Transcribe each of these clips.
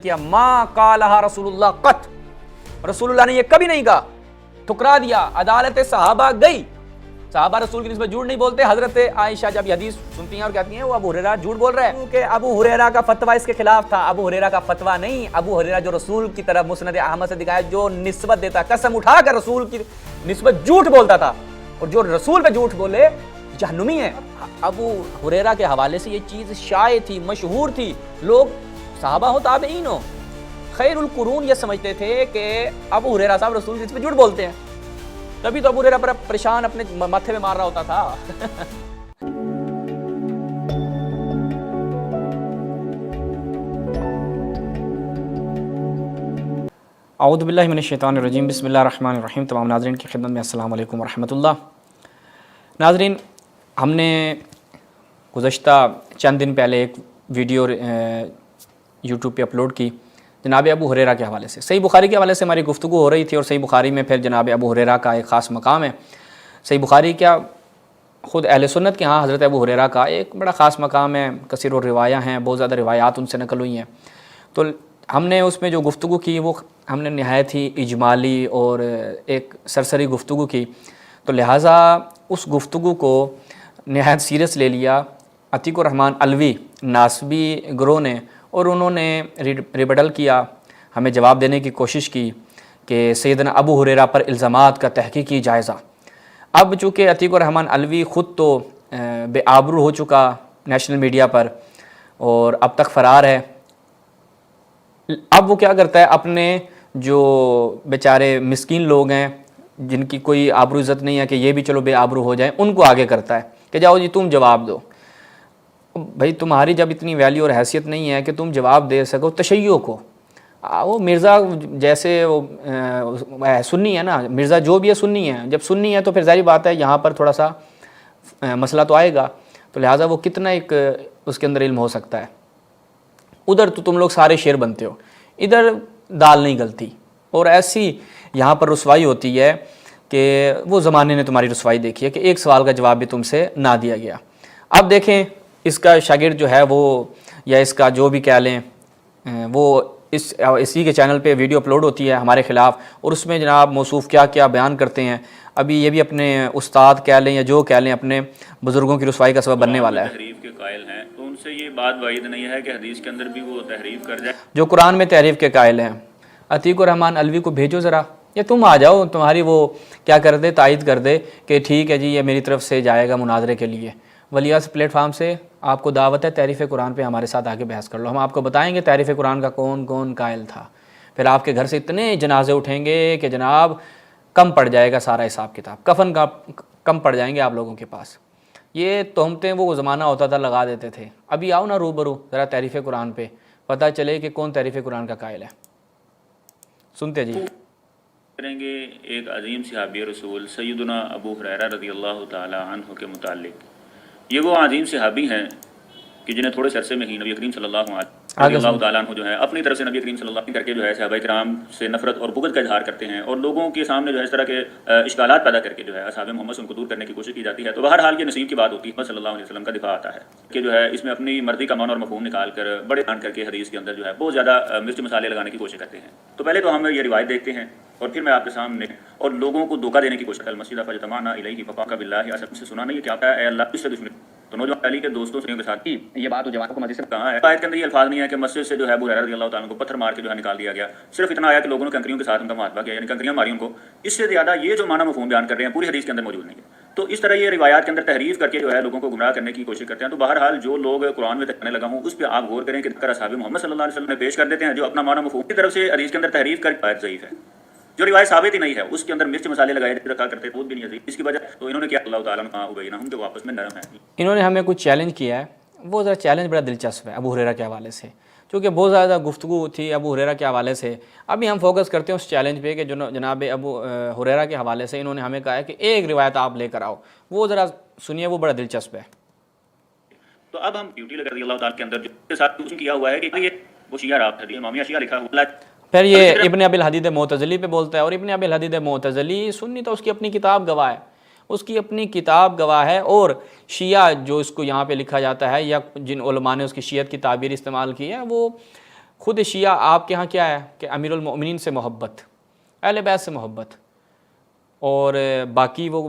کیا ما قالها رسول اللہ قط، رسول اللہ نے یہ کبھی نہیں کہا، ٹھکرا دیا۔ عدالت صحابہ گئی، صحابہ رسول کی نسبت جھوٹ نہیں بولتے۔ حضرت عائشہ جب یہ حدیث سنتی ہیں اور کہتی ہیں وہ ابو ہریرہ جھوٹ بول رہا ہے، کیونکہ ابو ہریرہ کا فتویٰ اس کے خلاف تھا۔ ابو ہریرہ کا فتویٰ نہیں، ابو ہریرہ جو رسول کی طرف مسند احمد سے دکھایا، جو نسبت دیتا، قسم اٹھا کر رسول کی نسبت جھوٹ بولتا تھا، اور جو رسول پہ جھوٹ بولے جہنمی ہے۔ ابو ہریرہ کے حوالے سے یہ چیز شائع تھی، مشہور تھی، لوگ صحابہ ہو تابعین ہو خیر القرون یہ سمجھتے تھے کہ ابو ہریرہ صاحب رسول کی نسبت جھوٹ بولتے ہیں، تبھی تو ابو ہریرہ پر پریشان اپنے ماتھے میں مار رہا ہوتا تھا۔ اعوذ باللہ من الشیطان الرجیم، بسم اللہ الرحمن الرحیم۔ تمام ناظرین کی خدمت میں السلام علیکم ورحمۃ اللہ۔ ناظرین، ہم نے گزشتہ چند دن پہلے ایک ویڈیو یوٹیوب پہ اپلوڈ کی جناب ابو ہریرہ کے حوالے سے۔ صحیح بخاری کے حوالے سے ہماری گفتگو ہو رہی تھی، اور صحیح بخاری میں پھر جناب ابو ہریرہ کا ایک خاص مقام ہے۔ صحیح بخاری کیا خود اہل سنت کے ہاں حضرت ابو ہریرہ کا ایک بڑا خاص مقام ہے، کثیر الروایہ ہیں، بہت زیادہ روایات ان سے نقل ہوئی ہیں۔ تو ہم نے اس میں جو گفتگو کی وہ ہم نے نہایت ہی اجمالی اور ایک سرسری گفتگو کی، تو لہٰذا اس گفتگو کو نہایت سیریس لے لیا عتیق الرحمن علوی ناسبی گروہ نے، اور انہوں نے ریبٹل کیا، ہمیں جواب دینے کی کوشش کی کہ سیدنا ابو ہریرہ پر الزامات کا تحقیقی جائزہ۔ اب چونکہ عتیق الرحمن علوی خود تو بے آبرو ہو چکا نیشنل میڈیا پر اور اب تک فرار ہے، اب وہ کیا کرتا ہے، اپنے جو بیچارے مسکین لوگ ہیں جن کی کوئی آبرو عزت نہیں ہے کہ یہ بھی چلو بے آبرو ہو جائیں، ان کو آگے کرتا ہے کہ جاؤ جی تم جواب دو۔ بھائی تمہاری جب اتنی ویلیو اور حیثیت نہیں ہے کہ تم جواب دے سکو تشیع کو، وہ مرزا جیسے وہ سنی ہے نا، مرزا جو بھی ہے سنی ہے، جب سنی ہے تو پھر ظاہری بات ہے یہاں پر تھوڑا سا مسئلہ تو آئے گا، تو لہٰذا وہ کتنا ایک اس کے اندر علم ہو سکتا ہے۔ ادھر تو تم لوگ سارے شیر بنتے ہو، ادھر دال نہیں گلتی، اور ایسی یہاں پر رسوائی ہوتی ہے کہ وہ زمانے نے تمہاری رسوائی دیکھی ہے کہ ایک سوال کا جواب بھی تم سے نہ دیا گیا۔ اب دیکھیں اس کا شاگرد جو ہے وہ، یا اس کا جو بھی کہہ لیں، وہ اسی کے چینل پہ ویڈیو اپلوڈ ہوتی ہے ہمارے خلاف، اور اس میں جناب موصوف کیا کیا بیان کرتے ہیں۔ ابھی یہ بھی اپنے استاد کہہ لیں یا جو کہہ لیں، اپنے بزرگوں کی رسوائی کا سبب بننے والا ہے۔ تحریف کے قائل ہیں تو ان سے یہ بات بعید نہیں ہے کہ حدیث کے اندر بھی وہ تحریف کر جائے جو قرآن میں تحریف کے قائل ہیں۔ عتیق الرحمن علوی کو بھیجو ذرا، یا تم آ جاؤ، تمہاری وہ کیا کر دے، تائید کر دے کہ ٹھیک ہے جی یہ میری طرف سے جائے گا مناظرے کے لیے۔ ولیاس پلیٹ فارم سے آپ کو دعوت ہے، تحریف قرآن پہ ہمارے ساتھ آگے بحث کر لو، ہم آپ کو بتائیں گے تحریف قرآن کا کون کون قائل تھا۔ پھر آپ کے گھر سے اتنے جنازے اٹھیں گے کہ جناب کم پڑ جائے گا سارا حساب کتاب، کفن کا کم پڑ جائیں گے آپ لوگوں کے پاس۔ یہ تہمتیں وہ زمانہ ہوتا تھا لگا دیتے تھے، ابھی آؤ نا روبرو ذرا تحریف قرآن پہ، پتہ چلے کہ کون تحریف قرآن کا قائل ہے۔ سنتے جی کریں گے ایک عظیم صحابی رسول سیدنا ابو ہریرہ رضی اللہ تعالی عنہ کے متعلق۔ یہ وہ عظیم صحابی ہیں کہ جنہیں تھوڑے سے عرصے میں ہی نبی کریم صلی اللہ علیہ تعالیٰ عنہ جو ہے اپنی طرف سے نبی کریم صلی اللہ علیہ کر کے جو ہے صحابہ کرام سے نفرت اور بغض کا اظہار کرتے ہیں، اور لوگوں کے سامنے جو ہے اس طرح کے اشکالات پیدا کر کے جو ہے اصحاب محمد سے ان کو دور کرنے کی کوشش کی جاتی ہے۔ تو بہرحال یہ نصیب کی بات ہوتی ہے، محمد صلی اللہ علیہ وسلم کا دفاع آتا ہے کہ جو ہے اس میں اپنی مرضی کا معنی اور مفہوم نکال کر بڑے بیان کر کے حدیث کے اندر جو ہے بہت زیادہ مرچ مسالے لگانے کی کوشش کرتے ہیں۔ تو پہلے تو ہم یہ روایت دیکھتے ہیں، اور پھر میں آپ کے سامنے اور لوگوں کو دھوکہ دینے کی کوشش کرتا المسجد فاجتمعنا الیہ فقام باللہ اسب سے سنا نہیں ہے کہ آپ اے اللہ اس سے دشمن تو نوجوان علی کے دوستوں سے کے ساتھ کی یہ بات تو جوانوں کو مسجد سے کہاں ہے۔ آیت کے اندر یہ الفاظ نہیں ہے کہ مسجد سے جو ہے ابو ہریرہ رضی اللہ تعالیٰ عنہ کو پتھر مار کے جو ہے نکال دیا گیا، صرف اتنا آیا کہ لوگوں نے کنکریوں کے ساتھ ان کا محاسبہ کیا، یعنی کنکریاں ماری ان کو۔ اس سے زیادہ یہ جو معنی مفہوم بیان کر رہے ہیں پوری حدیث کے اندر موجود نہیں ہے۔ تو اس طرح یہ روایات کے اندر تحریف کر کے جو ہے لوگوں کو گمراہ کرنے کی کوشش کرتے ہیں۔ تو بہرحال جو لوگ قرآن میں کرنے لگا ہوں اس پہ آپ غور کریں کہ اصحاب محمد صلی اللہ علیہ وسلم نے پیش کر دیتے ہیں جو اپنا معنی مفہوم کی طرف سے حدیث کے اندر تحریف کر روایت ضعیف ہے، جو روایت ثابت ہی نہیں ہے، اس کے اندر مرچ مسالے لگائے رکھا کرتے خود بھی نہیں عزیز۔ اس کی وجہ تو انہوں نے کیا اللہ تعالیٰ ابینہم جو واپس میں نرم ہے۔ انہوں نے ہمیں کچھ چیلنج کیا ہے، وہ ذرا چیلنج بڑا دلچسپ ہے ابو ہریرہ کے حوالے سے، کیونکہ بہت زیادہ گفتگو تھی ابو ہریرہ کے حوالے سے۔ ابھی ہم فوکس کرتے ہیں اس چیلنج پہ کہ جناب ابو ہریرہ کے حوالے سے انہوں نے ہمیں کہا ہے کہ ایک روایت آپ لے کر آؤ، وہ ذرا سنیے، وہ بڑا دلچسپ ہے۔ تو اب ہم ڈیوٹی لگا رضی اللہ تعالیٰ کے اندر جو کے ساتھ کیا ہوا ہے کہ یہ وہ شیعہ رابطہ ہے، امامیہ شیعہ لکھا ہوا ہے۔ پھر یہ ابن ابی الحدید معتزلی پہ بولتا ہے، اور ابن ابی الحدید معتزلی سنی تو اس کی اپنی کتاب گواہ ہے، اس کی اپنی کتاب گواہ ہے، اور شیعہ جو اس کو یہاں پہ لکھا جاتا ہے یا جن علماء نے اس کی شیعت کی تعبیر استعمال کی ہے وہ خود شیعہ آپ کے ہاں کیا ہے کہ امیر المؤمنین سے محبت، اہل بیت سے محبت، اور باقی وہ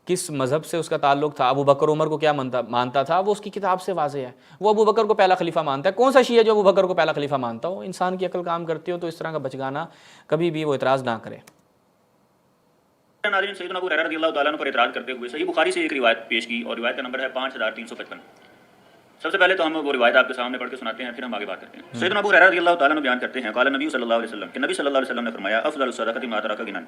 کس مذہب سے اس کا تعلق تھا، ابو بکر عمر کو کیا مانتا تھا، وہ اس کی کتاب سے واضح ہے۔ وہ ابو بکر کو پہلا خلیفہ مانتا ہے۔ کون سا شیعہ جو ابو بکر کو پہلا خلیفہ مانتا ہو؟ انسان کی عقل کام کرتی ہو تو اس طرح کا بچگانا کبھی بھی وہ اعتراض نہ کرے۔ ناظرین، سیدنا ابو ہریرہ رضی اللہ تعالیٰ عنہ پر اعتراض کرتے ہوئے صحیح بخاری سے ایک روایت پیش کی، اور روایت کا نمبر ہے 5355۔ سب سے پہلے تو ہم وہ روایت آپ کے سامنے پڑھ کے سناتے ہیں، پھر ہم آگے بات کرتے ہیں۔ سیدنا ابو ہریرہ رضی اللہ تعالیٰ عنہ بیان کرتے ہیں، قال نبی صلی اللہ علیہ وسلم، کہ نبی صلی اللہ علیہ وسلم نے فرمایا، افضل الصدقۃ ما ترک غنی،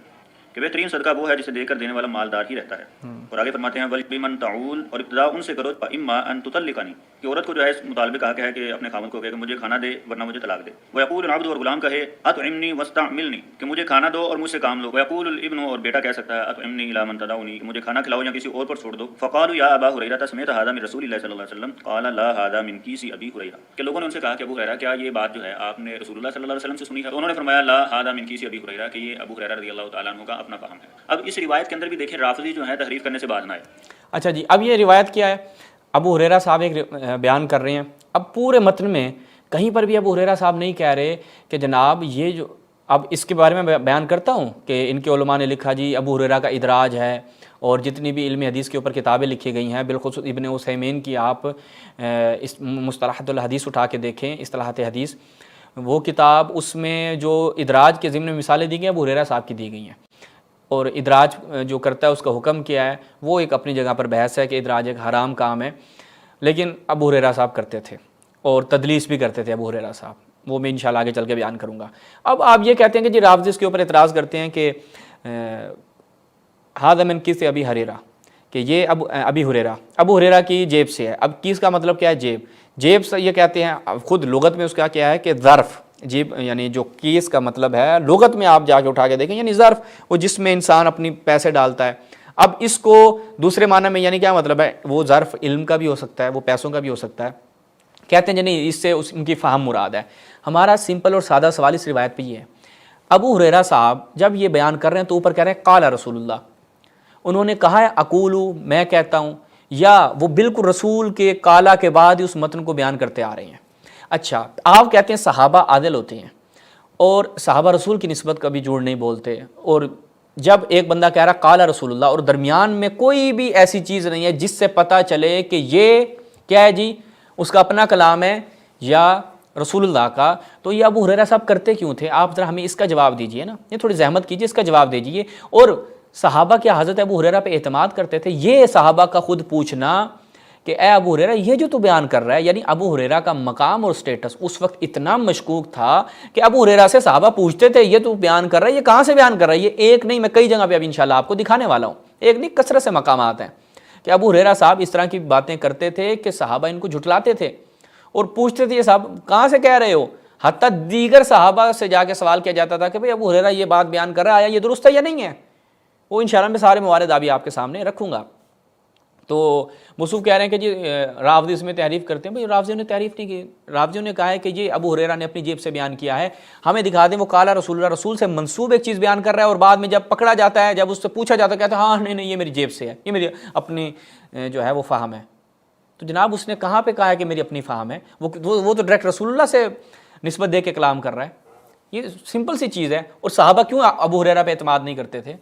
کہ بہترین صدقہ وہ ہے جسے دے کر دینے والا مالدار ہی رہتا ہے۔ اور آگے فرماتے ہیں وَلِمَن تَعُول، اور ابتدا ان سے کرو، فَإِمَّا أَن تُطَلِّقَنِي، کہ عورت کو جو ہے اس مطالبے کہا گیا ہے کہ اپنے خاوند کو کہے کہ مجھے کھانا دے ورنہ مجھے طلاق دے۔ وَيَقُولُ الْعَبْدُ، اور غلام کہے أَطْعِمْنِي وَاسْتَعْمِلْنِي، کہ مجھے کھانا دو اور مجھ سے کام لو۔ وَيَقُولُ الْإِبْنُ، اور بیٹا کہہ سکتا ہے أَطْعِمْنِي إِلَىٰ مَن تَدْعُونِي، کہ مجھے کھانا کھلاؤ یا کسی اور پر چھوڑ دو۔ فَقَالُوا يَا أَبَا هُرَيْرَةَ سَمِعْتَ هَٰذَا مِن رَسُولِ اللَّهِ صلی اللہ علیہ وسلم قَالَ لَا هَٰذَا مِن كِيسِ أَبِي هُرَيْرَةَ، کہ لوگوں نے ان سے کہا کہ ابو ہریرہ کیا یہ بات جو ہے آپ نے رسول اللہ صلی اللہ علیہ وسلم سے سنی ہے؟ تو انہوں نے فرمایا لا هَٰذَا مِن كِيسِ أبِي هُرَيْرَةَ، کہ یہ ابو ہریرہ رضی اللہ تعالیٰ عنہ کا اپنا فہم ہے۔ اب اس روایت کے اندر بھی دیکھیں رافضی جو ہے تحریف کرنے سے باز نہ آئے۔ اچھا جی، اب یہ روایت کیا ہے؟ ابو ہریرہ صاحب ایک بیان کر رہے ہیں۔ اب پورے متن میں کہیں پر بھی ابو ہریرہ صاحب نہیں کہہ رہے کہ جناب یہ جو، اب اس کے بارے میں بیان کرتا ہوں کہ ان کے علماء نے لکھا جی ابو ہریرہ کا ادراج ہے، اور جتنی بھی علم حدیث کے اوپر کتابیں لکھی گئی ہیں، بالخصوص ابن عثیمین کی آپ اس مصطلحات الحدیث اٹھا کے دیکھیں، اصطلاحات حدیث، وہ کتاب، اس میں جو ادراج کے ضمن میں مثالیں دی گئی ہیں ابو ہریرہ صاحب کی دی گئی ہیں، اور ادراج جو کرتا ہے اس کا حکم کیا ہے وہ ایک اپنی جگہ پر بحث ہے کہ ادراج ایک حرام کام ہے، لیکن ابو ہریرہ صاحب کرتے تھے اور تدلیس بھی کرتے تھے ابو ہریرہ صاحب، وہ میں انشاءاللہ آگے چل کے بیان کروں گا۔ اب آپ یہ کہتے ہیں کہ جی رافضی اس کے اوپر اعتراض کرتے ہیں کہ ھذا من کیس ابی ہریرہ، کہ یہ ابی ہریرہ کی جیب سے ہے۔ اب کیس کا مطلب کیا ہے؟ جیب سے یہ کہتے ہیں، خود لغت میں اس کا کیا ہے کہ ظرف، جیب یعنی جو کیس کا مطلب ہے لغت میں آپ جا کے اٹھا کے دیکھیں یعنی ظرف، وہ جس میں انسان اپنی پیسے ڈالتا ہے۔ اب اس کو دوسرے معنی میں یعنی کیا مطلب ہے؟ وہ ظرف علم کا بھی ہو سکتا ہے، وہ پیسوں کا بھی ہو سکتا ہے۔ کہتے ہیں نہیں، اس سے ان کی فہم مراد ہے۔ ہمارا سمپل اور سادہ سوال اس روایت پہ یہ ہے، ابو ہریرہ صاحب جب یہ بیان کر رہے ہیں تو اوپر کہہ رہے ہیں قال رسول اللہ، انہوں نے کہا ہے اقولو، میں کہتا ہوں، یا وہ بالکل رسول کے قالا کے بعد اس متن کو بیان کرتے آ رہے ہیں۔ اچھا، آپ کہتے ہیں صحابہ عادل ہوتے ہیں اور صحابہ رسول کی نسبت کبھی جھوٹ نہیں بولتے، اور جب ایک بندہ کہہ رہا قال رسول اللہ اور درمیان میں کوئی بھی ایسی چیز نہیں ہے جس سے پتہ چلے کہ یہ کیا ہے جی اس کا اپنا کلام ہے یا رسول اللہ کا، تو یہ ابو ہریرہ صاحب کرتے کیوں تھے؟ آپ ذرا ہمیں اس کا جواب دیجئے نا، یہ تھوڑی زحمت کیجئے، اس کا جواب دیجئے۔ اور صحابہ کیا حضرت ابو ہریرہ پہ اعتماد کرتے تھے؟ یہ صحابہ کا خود پوچھنا کہ اے ابو ہریرہ یہ جو تو بیان کر رہا ہے، یعنی ابو ہریرہ کا مقام اور سٹیٹس اس وقت اتنا مشکوک تھا کہ ابو ہریرہ سے صحابہ پوچھتے تھے یہ تو بیان کر رہا ہے، یہ کہاں سے بیان کر رہا ہے؟ یہ ایک نہیں، میں کئی جگہ پہ ابھی انشاءاللہ آپ کو دکھانے والا ہوں، ایک نہیں کثرت سے مقامات ہیں کہ ابو ہریرہ صاحب اس طرح کی باتیں کرتے تھے کہ صحابہ ان کو جھٹلاتے تھے اور پوچھتے تھے یہ صاحب کہاں سے کہہ رہے ہو؟ حتیٰ دیگر صحابہ سے جا کے سوال کیا جاتا تھا کہ بھئی ابو ہریرہ یہ بات بیان کر رہا ہے، یہ درست ہے یا نہیں ہے؟ وہ انشاءاللہ میں سارے موارد ابھی آپ کے سامنے رکھوں گا۔ تو موصوف کہہ رہے ہیں کہ جی رافضی اس میں تحریف کرتے ہیں، بھئی رافضیوں نے تحریف نہیں کی، رافضیوں نے کہا ہے کہ یہ ابو ہریرہ نے اپنی جیب سے بیان کیا ہے، ہمیں دکھا دیں وہ قال رسول اللہ، رسول سے منسوب ایک چیز بیان کر رہا ہے اور بعد میں جب پکڑا جاتا ہے، جب اس سے پوچھا جاتا ہے کہتا ہے ہاں نہیں یہ میری جیب سے ہے، یہ میری اپنی جو ہے وہ فہم ہے۔ تو جناب اس نے کہاں پہ کہا ہے کہ میری اپنی فہم ہے؟ وہ تو ڈائریکٹ رسول اللہ سے نسبت دے کے کلام کر رہا ہے۔ یہ سمپل سی چیز ہے۔ اور صحابہ کیوں ابو ہریرہ پہ اعتماد نہیں کرتے تھے؟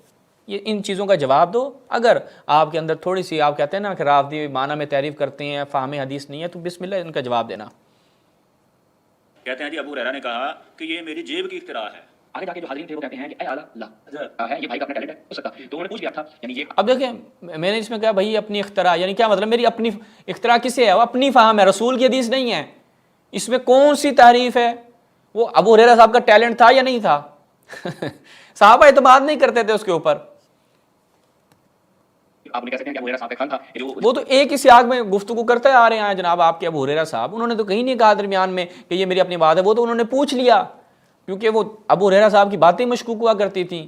یہ ان چیزوں کا جواب دو۔ اگر آپ کے اندر تھوڑی سی آپ کہتے ہیں نا کہ رافضی معنی میں تعریف کرتے ہیں، فہم حدیث نہیں ہے، تو بسم اللہ ان کا جواب دینا۔ کہتے ہیں جی ابو ہریرہ نے کہا کہ یہ میری جیب کی اختراع ہے۔ آگے جا کے جو حاضرین تھے وہ کہتے ہیں کہ اے اعلیٰ اللہ ہے، یہ بھائی کا اپنا ٹیلنٹ ہے، ہو سکتا ہے۔ تو انہوں نے پوچھ لیا تھا یعنی یہ، اب دیکھیں میں نے اس میں کہا بھائی اپنی اختراع، یعنی کیا مطلب؟ میری اپنی اختراع کسے ہے؟ وہ اپنی فہم ہے، رسول کی حدیث نہیں ہے، اس میں کون سی تعریف ہے؟ وہ ابو ہریرہ صاحب کا ٹیلنٹ تھا یا نہیں تھا؟ صحابہ اعتماد نہیں کرتے تھے اس کے اوپر۔ آپ نے کہہ سکتے ہیں کہ ابو ہریرہ صاحب کا خان تھا، وہ تو ایک ہی سیاق میں گفتگو کرتے آ رہے ہیں جناب آپ کے ابو ہریرہ صاحب، انہوں نے تو کہیں نہیں کہا درمیان میں کہ یہ میری اپنی بات ہے، وہ تو انہوں نے پوچھ لیا کیونکہ وہ ابو ہریرہ صاحب کی باتیں مشکوک ہوا کرتی تھیں۔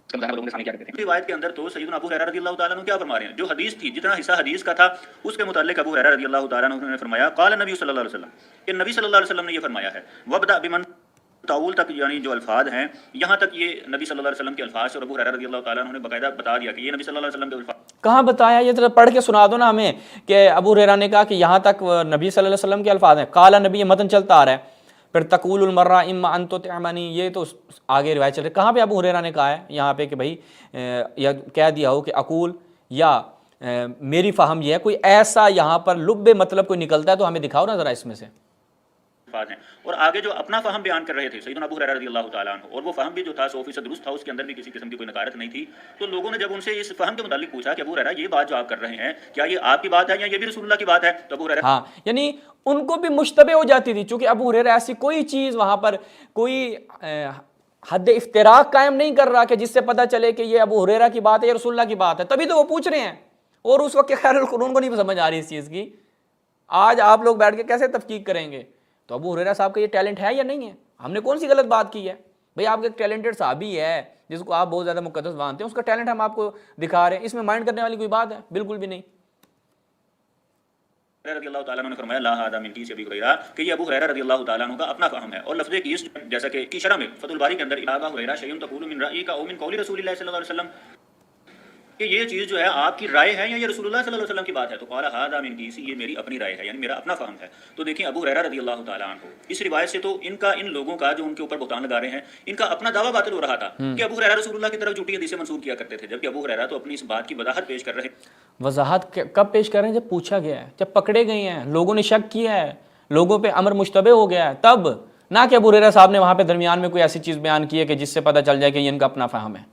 روایت کے اندر تو سیدنا ابو ہریرہ رضی اللہ تعالیٰ عنہ کیا فرما رہے ہیں؟ جو حدیث تھی، جتنا حصہ حدیث کا تھا اس کے متعلق ابو ہریرہ رضی اللہ تعالیٰ عنہ نے فرمایا قال نبی صلی اللہ علیہ وسلم، کہ نبی صلی اللہ علیہ وسلم نے یہ فرمایا ہے وابدأ بمن تعول تک، یعنی جو الفاظ ہیں یہاں تک یہ نبی صلی اللہ علیہ وسلم کے الفاظ، اور ابو ہریرہ رضی اللہ تعالیٰ عنہ نے باقاعدہ بتا دیا کہ یہ نبی صلی اللہ علیہ وسلم کے الفاظ۔ کہاں بتایا؟ یہ ذرا پڑھ کے سنا دو نا ہمیں کہ ابو ہریرہ نے کہا کہ یہاں تک نبی صلی اللہ علیہ وسلم کے الفاظ ہیں، قال نبی، یہ متن چلتا آ رہا ہے، پھر تقول المرہ اما ان تطعمنی، یہ تو آگے روایت چل رہی ہے. کہاں پہ ابو ہریرہ نے کہا ہے یہاں پہ کہ بھائی یا کہہ دیا ہو کہ اقول، یا میری فہم یہ ہے، کوئی ایسا یہاں پر لب مطلب کوئی نکلتا ہے تو ہمیں دکھاؤ نا ذرا اس میں سے. ہیں. اور آگے جو اپنا فہم بیان کر رہے تھے سیدنا ابو ہریرہ رضی اللہ تعالیٰ عنہ، اور وہ فہم بھی جو تھا 100% درست تھا، اس کے اندر بھی کسی قسم کی کوئی نکارت نہیں تھی. تو لوگوں نے جب ان سے اس فہم کے متعلق پوچھا کہ ابو ہریرہ یہ بات جو آپ کر رہے ہیں کیا یہ آپ کی بات ہے یا یہ بھی رسول اللہ کی بات ہے، تو ابو ہریرہ ہاں یعنی ان کو بھی مشتبہ ہو جاتی تھی، چونکہ ابو ہریرہ ایسی کوئی چیز وہاں پر کوئی حد افتراق قائم نہیں کر رہا کہ جس سے پتہ چلے کہ یہ ابو ہریرہ کی بات ہے یا رسول اللہ کی بات ہے، تبھی تو وہ پوچھ رہے ہیں. اور اس وقت خیر القرون کو نہیں سمجھ آ رہی اس چیز کی. آج آپ لوگ بیٹھ کے کیسے تفقیق کریں گے؟ تو ابو ہریرہ صاحب کا یہ ٹیلنٹ ہے یا نہیں ہے؟ ہم نے کون سی غلط بات کی ہے؟ بھئی آپ کے ایک ٹیلنٹڈ صحابی ہے جس کو آپ بہت زیادہ مقدس مانتے ہیں، اس کا ٹیلنٹ ہم آپ کو دکھا رہے ہیں، اس میں مائنڈ کرنے والی کوئی بات ہے؟ بالکل بھی نہیں. رضی اللہ تعالیٰ عنہ نے فرمایا لا ھذا من کیس ابی ہریرہ، کہ یہ ابو ہریرہ رضی اللہ تعالیٰ عنہ کا اپنا فہم ہے. اور لفظ کیس جیسا کہ کی شرح میں فتح الباری کے اندر ابو ہریرہ شیء تقول من رأیک او من قول رسول اللہ صلی اللہ علیہ وسلم، کہ یہ چیز جو ہے آپ کی رائے ہے یا یہ رسول اللہ صلی اللہ علیہ وسلم کی بات ہے. تو قال ھذا من کیسی، یہ میری اپنی رائے ہے، یعنی میرا اپنا فہم ہے. تو دیکھیں ابو ہریرہ رضی اللہ تعالیٰ عنہ اس روایت سے تو ان لوگوں کا جو ان کے اوپر بہتان لگا رہے ہیں، ان کا اپنا دعویٰ باطل ہو رہا تھا کہ ابو ہریرہ رسول اللہ کی طرف جھوٹی حدیثیں منسوب کیا کرتے تھے، جبکہ ابو ہریرہ تو اپنی اس بات کی وضاحت پیش کر رہے ہیں. وضاحت کب پیش کر رہے ہیں؟ جب پوچھا گیا ہے، جب پکڑے گئے ہیں، لوگوں نے شک کیا ہے، لوگوں پہ امر مشتبہ ہو گیا ہے، تب. نہ کہ ابو ہریرہ صاحب نے وہاں پہ درمیان میں کوئی ایسی چیز بیان کی ہے کہ جس سے پتہ چل جائے کہ یہ ان کا اپنا فہم ہے.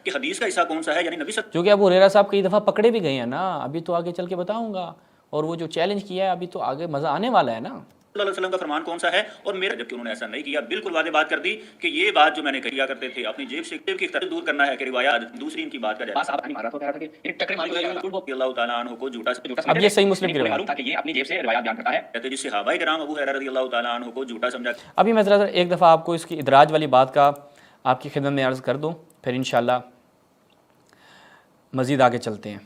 کہ حدیث کا حصہ کون سا ہے، یعنی نبی صلی جو کہ ابو ہریرہ صاحب کئی دفعہ پکڑے بھی گئے ہیں نا، ابھی تو آگے چل کے بتاؤں گا. اور وہ جو چیلنج کیا ہے ابھی تو آگے مزہ آنے والا ہے نا. اللہ علیہ وسلم کا فرمان کون سا ہے. اور میرا جبکہ انہوں نے ایسا نہیں کیا، بالکل واضح بات کر دی کہ یہ بات جو میں نے کیا کرتے تھے اپنی جیب سے کی اختلاف دور کرنا ہے کہ روایات دوسری ان کی بات کا جائے. اللہ تعالیٰ عنہ کو جھوٹا اب یہ صحیح مسلم کی روایت تھا کہ یہ اپنی جیب سے روایات بیان کرتا ہے، کہتے جس صحابہ کرام ابو ہریرہ رضی اللہ تعالیٰ عنہ کو جھوٹا سمجھا. ابھی میں ذرا ایک دفعہ آپ کو اس کی ادراج والی بات کا آپ کی خدمت میں عرض کر دوں، پھر انشاءاللہ مزید آگے چلتے ہیں.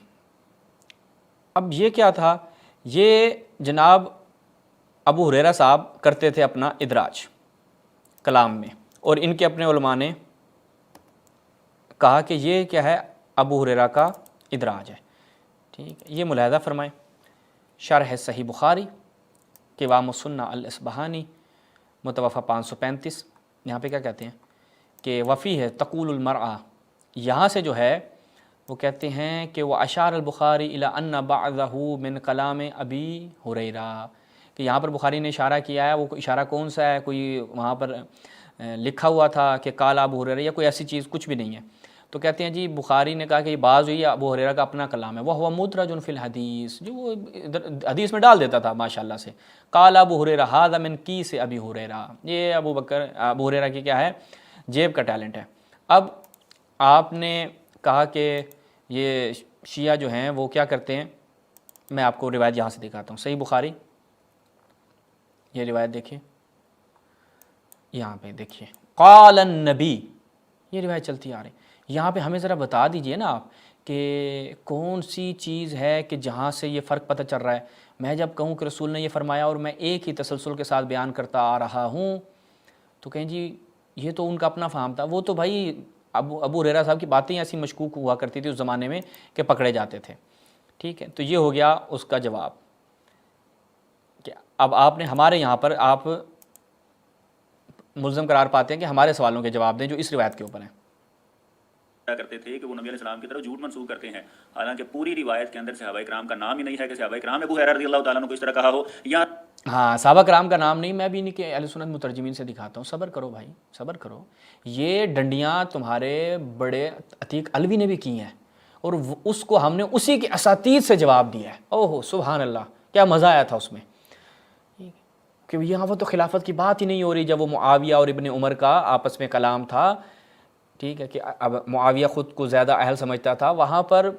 اب یہ کیا تھا؟ یہ جناب ابو ہریرہ صاحب کرتے تھے اپنا ادراج کلام میں، اور ان کے اپنے علماء نے کہا کہ یہ کیا ہے؟ ابو ہریرہ کا ادراج ہے. ٹھیک ہے، یہ ملاحظہ فرمائیں. شرح صحیح بخاری قوام السنہ الاصبہانی متوفہ 535، یہاں پہ کیا کہتے ہیں کہ وفی ہے تقول المرأہ، یہاں سے جو ہے وہ کہتے ہیں کہ وہ اشار البخاری الی ان بعضہ من کلام ابی ہریرہ، کہ یہاں پر بخاری نے اشارہ کیا ہے. وہ اشارہ کون سا ہے؟ کوئی وہاں پر لکھا ہوا تھا کہ قال ابو ہریرہ یا کوئی ایسی چیز کچھ بھی نہیں ہے. تو کہتے ہیں جی بخاری نے کہا کہ یہ بعض ہوئی ابو ہریرہ کا اپنا کلام ہے. وہ مدرج فی الحدیث، جو وہ حدیث میں ڈال دیتا تھا ماشاءاللہ سے. قال ابو ہریرہ ھذا من کیس ابی ہریرہ، یہ ابو ہریرہ کی کیا ہے؟ جیب کا ٹیلنٹ ہے. اب آپ نے کہا کہ یہ شیعہ جو ہیں وہ کیا کرتے ہیں، میں آپ کو روایت یہاں سے دکھاتا ہوں. صحیح بخاری، یہ روایت دیکھیے، یہاں پہ دیکھیے قال النبی، یہ روایت چلتی آ رہی. یہاں پہ ہمیں ذرا بتا دیجئے نا آپ کہ کون سی چیز ہے کہ جہاں سے یہ فرق پتہ چل رہا ہے. میں جب کہوں کہ رسول نے یہ فرمایا اور میں ایک ہی تسلسل کے ساتھ بیان کرتا آ رہا ہوں تو کہیں جی یہ تو ان کا اپنا فہم تھا. وہ تو بھائی ابو ہریرہ صاحب کی باتیں ایسی مشکوک ہوا کرتی تھی اس زمانے میں کہ پکڑے جاتے تھے. ٹھیک ہے، تو یہ ہو گیا اس کا جواب. کہ اب آپ نے ہمارے یہاں پر آپ ملزم قرار پاتے ہیں کہ ہمارے سوالوں کے جواب دیں جو اس روایت کے اوپر ہیں. کرتے تھے کہ وہ نبی علیہ السلام کی طرف جھوٹ منسوخ کرتے ہیں، حالانکہ پوری روایت کے اندر صحابہ کرام کا نام ہی نہیں ہے کہ صحابہ کرام ابو ہریرہ رضی اللہ تعالیٰ عنہ کو اس طرح کہا ہو. یا ہاں صحابہ کرام کا نام نہیں، میں بھی نہیں کہ اہل سنت مترجمین سے دکھاتا ہوں. صبر کرو بھائی، صبر کرو. یہ ڈنڈیاں تمہارے بڑے عتیق علوی نے بھی کی ہیں اور اس کو ہم نے اسی کے اساتید سے جواب دیا ہے. اوہ سبحان اللہ، کیا مزہ آیا تھا اس میں کہ یہاں وہ تو خلافت کی بات ہی نہیں ہو رہی جب وہ معاویہ اور ابن عمر کا آپس میں کلام تھا. ٹھیک ہے، کہ اب معاویہ خود کو زیادہ اہل سمجھتا تھا. وہاں پر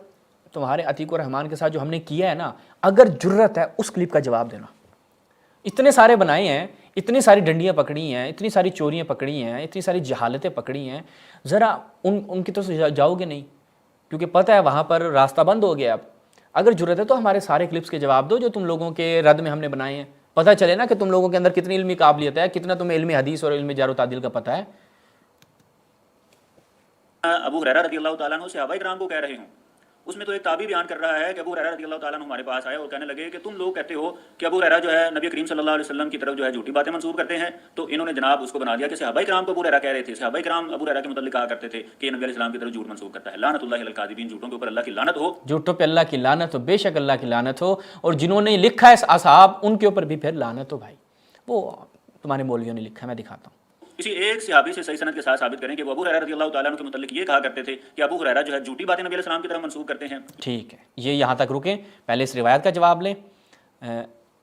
تمہارے عتیق الرحمان کے ساتھ جو ہم نے کیا ہے نا، اگر جرت ہے اس کلپ کا جواب دینا. اتنے سارے بنائے ہیں، اتنی ساری ڈنڈیاں پکڑی ہیں، اتنی ساری چوریاں پکڑی ہیں، اتنی ساری جہالتیں پکڑی ہیں، ذرا ان کی طرف سے جاؤ گے نہیں کیونکہ پتہ ہے وہاں پر راستہ بند ہو گیا. اب اگر جرت ہے تو ہمارے سارے کلپس کے جواب دو جو تم لوگوں کے رد میں ہم نے بنائے ہیں. پتہ چلے نا کہ تم لوگوں کے اندر کتنی علمی قابلیت ہے، کتنا تمہیں علم حدیث اور علم جار و تعدیل کا پتہ ہے. ابو ہریرہ رضی اللہ تعالیٰ عنہ صحابہ کرام کو کہہ رہے ہوں اس میں تو ایک تابعی بیان کر رہا ہے کہ ابو ہریرہ رضی اللہ تعالیٰ عنہ ہمارے پاس آئے اور کہنے لگے کہ تم لوگ کہتے ہو کہ ابو ہریرہ جو ہے نبی کریم صلی اللہ علیہ وسلم کی طرف جو ہے جھوٹی باتیں منسوب کرتے ہیں، تو انہوں نے جناب اس کو بنا دیا کہ صحابہ کرام کو ابو ہریرہ کہہ رہے تھے، صحابہ کرام ابو ہریرہ کے متعلق کہا کرتے تھے کہ یہ نبی علیہ السلام کی طرف جھوٹ منسوب کرتا ہے۔ لعنت اللہ علی الکاذبین، جھوٹوں کے اوپر اللہ کی لعنت ہو، جھوٹوں پہ اللہ کی لعنت ہو، بے شک اللہ کی لعنت ہو، اور جنہوں نے لکھا ہے اصحاب ان کے اوپر بھی پھر لعنت ہو۔ بھائی وہ تمہارے مولویوں نے لکھا ہے، میں دکھاتا ہوں۔ کسی ایک صحابی سے صحیح سند کے ساتھ ثابت کریں کہ وہ ابو ہریرہ رضی اللہ تعالیٰ عنہ کے متعلق یہ کہا کرتے تھے کہ ابو ہریرہ جو ہے جھوٹی باتیں نبی علیہ السلام کی طرف منسوب کرتے ہیں۔ ٹھیک ہے، یہ یہاں تک رکیں، پہلے اس روایت کا جواب لیں۔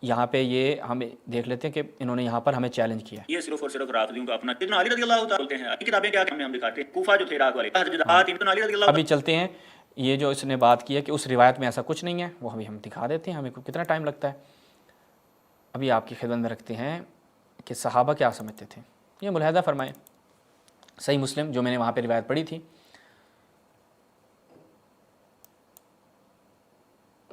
یہاں پہ یہ ہم دیکھ لیتے ہیں کہ انہوں نے یہاں پر ہمیں چیلنج کیا۔ یہ صرف اور صرف رافضیوں کا اپنا ابن علی رضی اللہ تعالیٰ بولتے ہیں، ابھی کتابیں کیا ہم دکھاتے ہیں، کوفہ جو تھے عراق والے ابن علی رضی اللہ۔ ابھی چلتے ہیں، یہ جو اس نے بات کی ہے کہ اس روایت میں ایسا کچھ نہیں ہے، وہ ابھی ہم دکھا دیتے ہیں، ہمیں کتنا ٹائم لگتا ہے۔ ابھی آپ کی خدمت میں رکھتے ہیں کہ صحابہ کیا سمجھتے تھے، یہ ملاحظہ فرمائیں۔ صحیح مسلم جو میں نے وہاں پہ روایت پڑھی تھی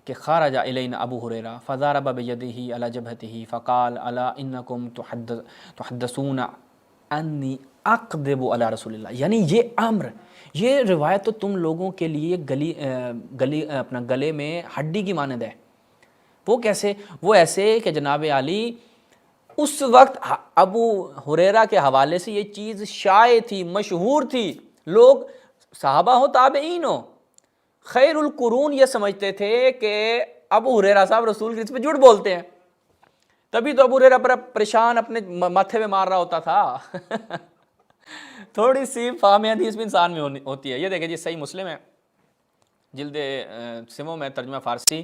کہ خرج الینا ابو ہریرہ فضرب بیدہ علی جبہتہ فقال الا انکم تحدثون انی اقدب علی رسول اللہ، یعنی یہ امر، یہ روایت تو تم لوگوں کے لیے اپنا گلے میں ہڈی کی مانند ہے۔ وہ کیسے؟ وہ ایسے کہ جناب علی اس وقت ابو ہریرہ کے حوالے سے یہ چیز شائع تھی، مشہور تھی، لوگ صحابہ ہو تابعین ہو، خیر القرون یہ سمجھتے تھے کہ ابو ہریرہ صاحب رسول کی اس پہ جھوٹ بولتے ہیں، تبھی تو ابو ہریرہ پر پریشان اپنے ماتھے میں مار رہا ہوتا تھا۔ تھوڑی سی فہم حدیث بھی انسان میں ہوتی ہے۔ یہ دیکھیں جی صحیح مسلم ہے، جلد سمو میں ترجمہ فارسی،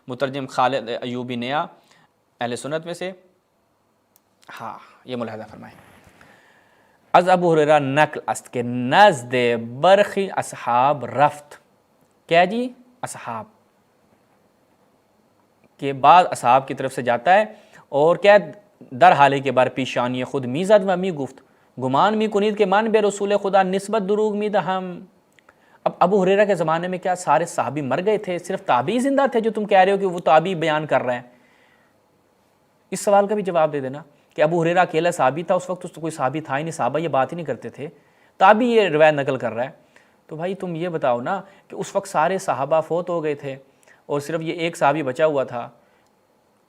مترجم خالد ایوبی نیا، اہل سنت میں سے۔ ہاں یہ ملاحظہ فرمائیں، از ابو ہریرہ نقل است کے نزد برخی اصحاب رفت، کیا جی اصحاب کے بعض اصحاب کی طرف سے جاتا ہے، اور کیا در حالی کے بار پیشانی خود میزد و می گفت گمان می کنید کہ من بے رسول خدا نسبت دروغ می دہم۔ اب ابو ہریرہ کے زمانے میں کیا سارے صحابی مر گئے تھے، صرف تابعی زندہ تھے جو تم کہہ رہے ہو کہ وہ تابعی بیان کر رہے ہیں؟ اس سوال کا بھی جواب دے دینا کہ ابو ہریرہ اکیلا صحابی تھا، اس وقت تو کوئی صحابی تھا ہی نہیں، صحابہ یہ بات ہی نہیں کرتے تھے، تابعی یہ روایت نقل کر رہا ہے۔ تو بھائی تم یہ بتاؤ نا کہ اس وقت سارے صحابہ فوت ہو گئے تھے اور صرف یہ ایک صحابی بچا ہوا تھا،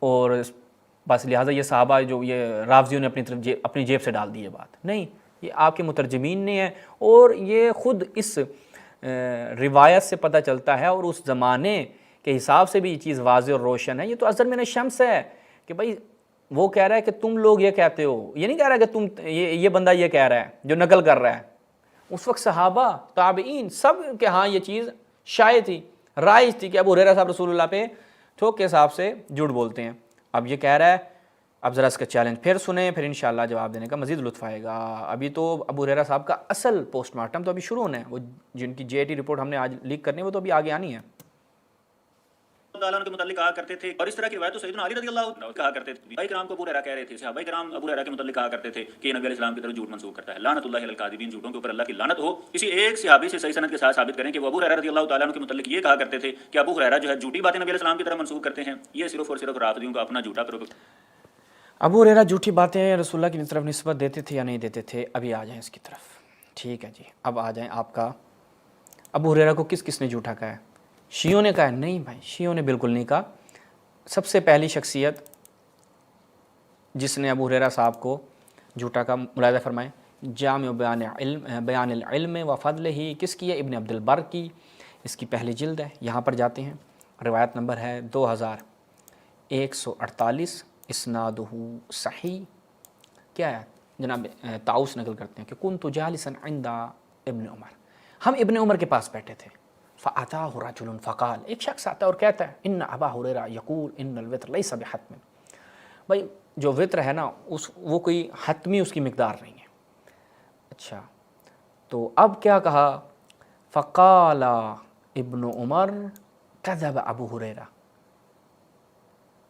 اور بس لہٰذا یہ صحابہ جو یہ رافضیوں نے اپنی جیب سے ڈال دی یہ بات نہیں، یہ آپ کے مترجمین نے ہے، اور یہ خود اس روایت سے پتہ چلتا ہے، اور اس زمانے کے حساب سے بھی یہ چیز واضح اور روشن ہے۔ یہ تو اصل میں شمس ہے کہ بھائی وہ کہہ رہا ہے کہ تم لوگ یہ کہتے ہو، یہ نہیں کہہ رہا کہ یہ بندہ یہ کہہ رہا ہے جو نقل کر رہا ہے، اس وقت صحابہ تابعین سب کے ہاں یہ چیز شائع تھی، رائج تھی کہ ابو ہریرہ صاحب رسول اللہ پہ ٹھوک کے حساب سے جھوٹ بولتے ہیں۔ اب یہ کہہ رہا ہے، اب ذرا اس کا چیلنج پھر سنیں، پھر انشاءاللہ جواب دینے کا مزید لطف آئے گا۔ ابھی تو ابو ہریرہ صاحب کا اصل پوسٹ مارٹم تو ابھی شروع ہونا ہے، وہ جن کی JIT رپورٹ ہم نے آج لیک کرنی ہے وہ تو ابھی آگے آنی ہے۔ تعالیٰ کے متعلق کہا کرتے تھے، اور اس طرح کی روایت تو سیدنا علی رضی اللہ عنہ کہا کرتے تھے، صحابہ کرام کو ابو ہریرہ کہہ رہے تھے، صحابہ کرام ابو ہریرہ کے متعلق کہا کرتے تھے کہ یہ نبی علیہ السلام کی طرف جھوٹ منسوب کرتا ہے۔ لعنت اللہ علی الکاذبین، جھوٹوں کے اوپر اللہ کی لعنت ہو۔ کسی ایک صحابی سے صحیح سند کے ساتھ ثابت کریں کہ وہ ابو ہریرہ رضی اللہ تعالیٰ عنہ کے متعلق یہ کہا کرتے تھے کہ ابو ہریرہ جو ہے جھوٹی باتیں نبی علیہ السلام کی طرف منسوب کرتے ہیں۔ یہ صرف اور صرف رافضیوں کا اپنا جھوٹا ابو ہریرہ جھوٹی باتیں رسول اللہ کی طرف نسبت دیتے تھے یا نہیں دیتے تھے؟ ابھی آ جائیں اس کی طرف، ٹھیک ہے جی۔ اب آ جائیں، آپ کا ابو ہریرہ کو کس نے جھوٹا کہا ہے؟ شیعوں نے کہا ہے؟ نہیں بھائی، شیعوں نے بالکل نہیں کہا۔ سب سے پہلی شخصیت جس نے ابو ہریرہ صاحب کو جھوٹا کا ملاحظہ فرمائیں، جامع بیان العلم و فضلہ، کس کی ہے؟ ابن عبد البر کی، اس کی پہلی جلد ہے۔ یہاں پر جاتے ہیں، روایت نمبر ہے 2148، اسنادہ صحیح۔ کیا ہے جناب؟ طاؤس نقل کرتے ہیں کہ کنت جالسا عند ابن عمر، ہم ابن عمر کے پاس بیٹھے تھے، فأتاه رجل فقال، ایک شخص آتا ہے اور کہتا ہے ان ابا ہریرہ یقول ان الوتر لیس بحتم، بھائی جو وطر ہے نا وہ کوئی حتمی اس کی مقدار نہیں ہے۔ اچھا تو اب کیا کہا؟ فقال ابن عمر کذب ابو ہریرہ،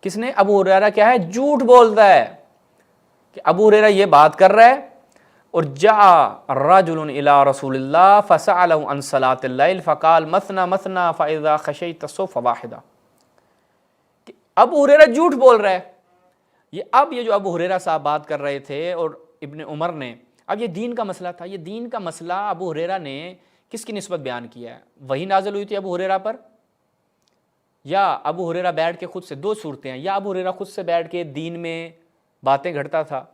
کس نے؟ ابو ہریرہ کیا ہے؟ جھوٹ بولتا ہے، کہ ابو ہریرہ یہ بات کر رہا ہے۔ اور جاء رجل الى رسول اللہ فسأله عن صلاة الليل فقال مثنى مثنى فاذا خشيت الصبح واحدہ، کہ ابو ہریرہ جھوٹ بول رہا ہے۔ یہ جو ابو ہریرہ صاحب بات کر رہے تھے اور ابن عمر نے، اب یہ دین کا مسئلہ تھا، یہ دین کا مسئلہ ابو ہریرہ نے کس کی نسبت بیان کیا ہے؟ وہی نازل ہوئی تھی ابو ہریرہ پر، یا ابو ہریرہ بیٹھ کے خود سے، دو صورتیں ہیں، یا ابو ہریرہ خود سے بیٹھ کے دین میں باتیں گھڑتا تھا،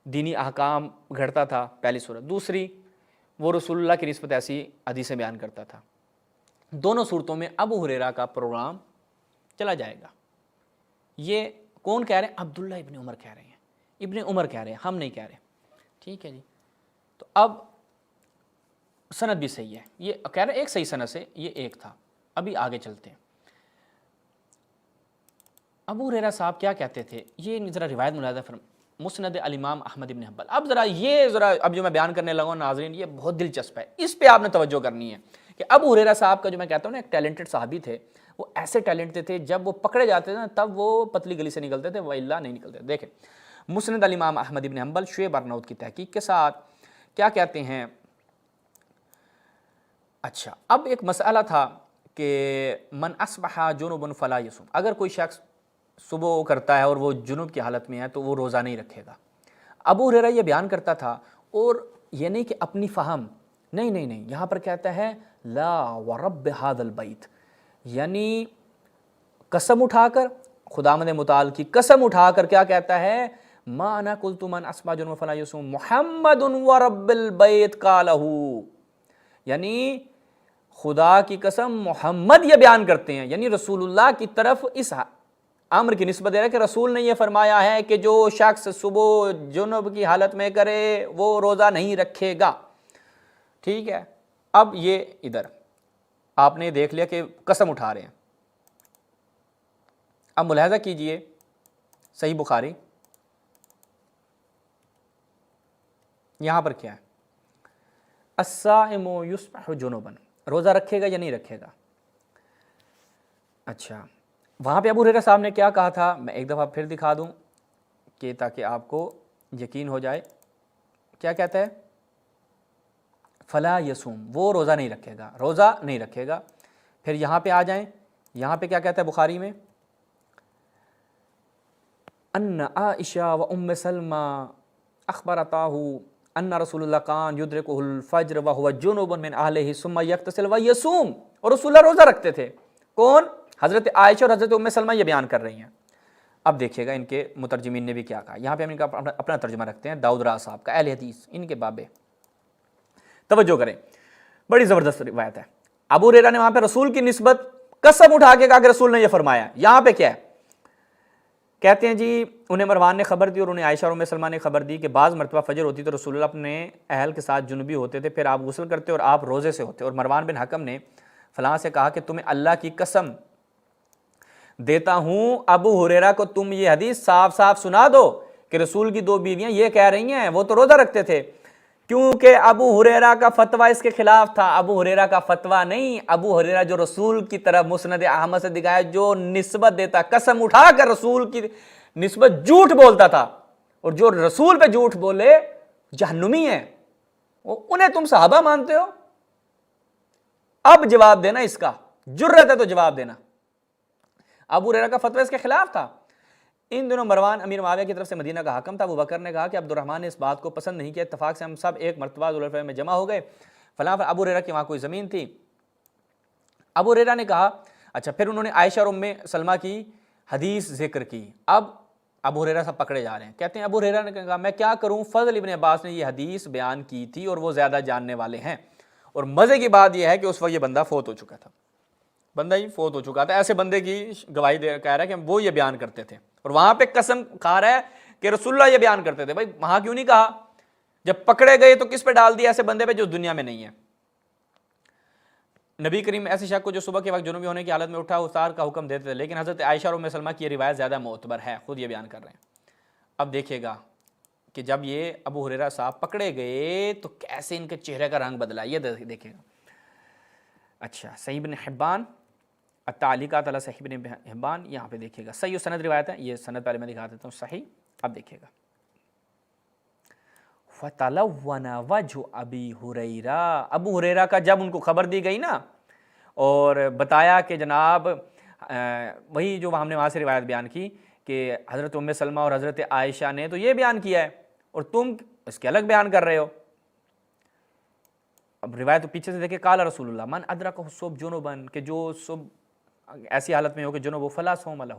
دینی احکام گھڑتا تھا، پہلی صورت، دوسری وہ رسول اللہ کی نسبت ایسی حدیثیں بیان کرتا تھا۔ دونوں صورتوں میں ابو ہریرہ کا پروگرام چلا جائے گا۔ یہ کون کہہ رہے ہیں؟ عبداللہ ابن عمر کہہ رہے ہیں، ابن عمر کہہ رہے ہیں، ہم نہیں کہہ رہے، ٹھیک ہے جی۔ تو اب سند بھی صحیح ہے، یہ کہہ رہے ہیں ایک صحیح سند سے، یہ ایک تھا۔ ابھی آگے چلتے ہیں، ابو ہریرہ صاحب کیا کہتے تھے، یہ ذرا روایت ملاحظہ فرمائیں، مسند الامام احمد ابن حنبل۔ اب اب جو میں بیان کرنے لگا ہوں ناظرین، یہ بہت دلچسپ ہے، اس پہ آپ نے توجہ کرنی ہے کہ ابو ہریرہ صاحب کا جو میں کہتا ہوں نا ایک ٹیلنٹڈ صحابی تھے، وہ ایسے ٹیلنٹڈ تھے جب وہ پکڑے جاتے تھے نا تب وہ پتلی گلی سے نکلتے تھے، وإلا نہیں نکلتے۔ دیکھیں مسند الامام احمد ابن حنبل شعیب ارناؤت کی تحقیق کے ساتھ کیا کہتے ہیں۔ اچھا، اب ایک مسئلہ تھا کہ من اصبح جنبا فلا یصوم، اگر کوئی شخص صبح کرتا ہے اور وہ جنوب کی حالت میں ہے تو وہ روزہ نہیں رکھے گا۔ ابو ہریرہ یہ بیان کرتا تھا، اور یہ نہیں کہ اپنی فہم، نہیں، یہاں پر کہتا ہے لا ورب ھذا البیت، یعنی قسم اٹھا کر، خداوند متعال کی قسم اٹھا کر کیا کہتا ہے، ما انا قلت من اصبح جنبا فلا یصوم محمد ورب البیت قالہ، یعنی خدا کی قسم محمد یہ بیان کرتے ہیں، یعنی رسول اللہ کی طرف اس امر کی نسبت دے رہا ہے کہ رسول نے یہ فرمایا ہے کہ جو شخص صبح جنب کی حالت میں کرے وہ روزہ نہیں رکھے گا، ٹھیک ہے۔ اب یہ ادھر آپ نے دیکھ لیا کہ قسم اٹھا رہے ہیں، اب ملاحظہ کیجئے صحیح بخاری، یہاں پر کیا ہے، الصائم یصبح جنبا، روزہ رکھے گا یا نہیں رکھے گا۔ اچھا، وہاں پہ ابو ہریرہ صاحب نے کیا کہا تھا، میں ایک دفعہ پھر دکھا دوں کہ تاکہ آپ کو یقین ہو جائے، کیا کہتا ہے، فلا یصوم، وہ روزہ نہیں رکھے گا، روزہ نہیں رکھے گا۔ پھر یہاں پہ آ جائیں، یہاں پہ کیا کہتا ہے بخاری میں، ان عائشہ و ام سلمہ اخبرتاہ ان رسول اللہ کان یدرکہ الفجر وہو جنب من اہلہ ثم یغتسل ویصوم، اور رسول اللہ روزہ رکھتے تھے۔ کون؟ حضرت عائشہ اور حضرت ام سلمہ یہ بیان کر رہی ہیں۔ اب دیکھیے گا ان کے مترجمین نے بھی کیا کہا، یہاں پہ ہم ان کا اپنا ترجمہ رکھتے ہیں، داؤد راہ صاحب کا، اہل حدیث، ان کے بابے، توجہ کریں، بڑی زبردست روایت ہے۔ ابو ہریرہ نے وہاں پہ رسول کی نسبت قسم اٹھا کے کہا کہ رسول نے یہ فرمایا، یہاں پہ کیا ہے، کہتے ہیں جی انہیں مروان نے خبر دی اور انہیں عائشہ اور ام سلمہ نے خبر دی کہ بعض مرتبہ فجر ہوتی تو رسول اللہ اپنے اہل کے ساتھ جنوبی ہوتے تھے، پھر آپ غسل کرتے اور آپ روزے سے ہوتے، اور مروان بن حکم نے فلاں سے کہا کہ تمہیں اللہ کی قسم دیتا ہوں ابو ہریرہ کو تم یہ حدیث صاف صاف سنا دو کہ رسول کی دو بیویاں یہ کہہ رہی ہیں وہ تو روزہ رکھتے تھے، کیونکہ ابو ہریرہ کا فتویٰ اس کے خلاف تھا۔ ابو ہریرہ کا فتویٰ نہیں، ابو ہریرہ جو رسول کی طرف مسند احمد سے دکھایا، جو نسبت دیتا، قسم اٹھا کر رسول کی نسبت جھوٹ بولتا تھا، اور جو رسول پہ جھوٹ بولے جہنمی ہیں، انہیں تم صحابہ مانتے ہو۔ اب جواب دینا، اس کا جرت ہے تو جواب دینا۔ ابو ہریرہ کا فتویٰ اس کے خلاف تھا۔ ان دنوں مروان امیر معاویہ کی طرف سے مدینہ کا حاکم تھا۔ ابو بکر نے کہا کہ عبد الرحمن نے اس بات کو پسند نہیں کیا، اتفاق سے ہم سب ایک مرتبہ ذوالفرقین میں جمع ہو گئے، فلاں ابو ہریرہ کی وہاں کوئی زمین تھی۔ ابو ہریرہ نے کہا، اچھا، پھر انہوں نے عائشہ اور ام سلمہ کی حدیث ذکر کی۔ اب ابو ہریرہ سب پکڑے جا رہے ہیں، کہتے ہیں ابو ہریرہ نے کہا میں کیا کروں، فضل ابن عباس نے یہ حدیث بیان کی تھی اور وہ زیادہ جاننے والے ہیں، اور مزے کی بات یہ ہے کہ اس وقت یہ بندہ فوت ہو چکا تھا، بندہ ہی فوت ہو چکا تھا، ایسے بندے کی گواہی دے کہہ رہا ہے کہ وہ یہ بیان کرتے تھے، اور وہاں پہ قسم کھا رہا ہے کہ رسول اللہ یہ بیان کرتے تھے۔ بھائی وہاں کیوں نہیں کہا؟ جب پکڑے گئے تو کس پہ ڈال دیا؟ ایسے بندے پہ جو دنیا میں نہیں ہے۔ نبی کریم ایسے شخص کو جو صبح کے وقت جنوبی ہونے کی حالت میں اٹھا افطار کا حکم دیتے تھے، لیکن حضرت عائشہ اور ام سلمہ کی یہ روایت زیادہ معتبر ہے، خود یہ بیان کر رہے ہیں۔ اب دیکھیے گا کہ جب یہ ابو ہریرہ صاحب پکڑے گئے تو کیسے ان کے چہرے کا رنگ بدلا، یہ دیکھیے گا۔ اچھا، صحیح ابن حبان، التعلیقات علی صحیح ابن حبان، یہاں پہ دیکھیے گا، صحیح سند روایت ہے، یہ سند پہلے میں دکھا دیتا ہوں صحیح۔ اب دیکھیے گا، فَتَلَوَّنَ وَجْهُ أَبِي هُرَيْرَةَ، ابو ہریرہ کا جب ان کو خبر دی گئی نا اور بتایا کہ جناب وہی جو ہم نے وہاں سے روایت بیان کی کہ حضرت ام سلمہ اور حضرت عائشہ نے تو یہ بیان کیا ہے اور تم اس کے الگ بیان کر رہے ہو۔ اب روایت تو پیچھے سے دیکھیں، قال رسول اللہ من ادرکہ الصبح جنبا، کہ جو صبح ایسی حالت میں ہو کہ جنب ہو فلا صوم لہ،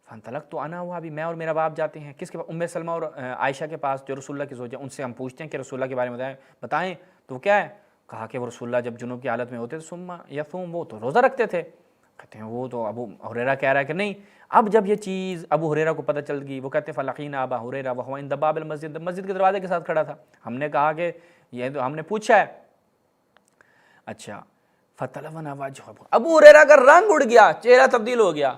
فانطلقت انا ہوا، ابھی میں اور میرا باپ جاتے ہیں کس کے پاس؟ ام سلمہ اور عائشہ کے پاس جو رسول اللہ کی زوجہ، ان سے ہم پوچھتے ہیں کہ رسول اللہ کے بارے میں بتائیں، تو وہ کیا ہے؟ کہا کہ وہ رسول اللہ جب جنوب کی حالت میں ہوتے تو ثم یصوم، وہ تو روزہ رکھتے تھے۔ کہتے ہیں وہ تو ابو ہریرہ کہہ رہا ہے کہ نہیں۔ اب جب یہ چیز ابو ہریرہ کو پتہ چل گئی، وہ کہتے ہیں فلقینا ابا ہریرہ وهو عند باب المسجد، مسجد کے دروازے کے ساتھ کھڑا تھا، ہم نے کہا کہ یہ تو ہم نے پوچھا ہے۔ اچھا، فتلون وجهه، ابو ہریرہ کا رنگ اڑ گیا، چہرہ تبدیل ہو گیا،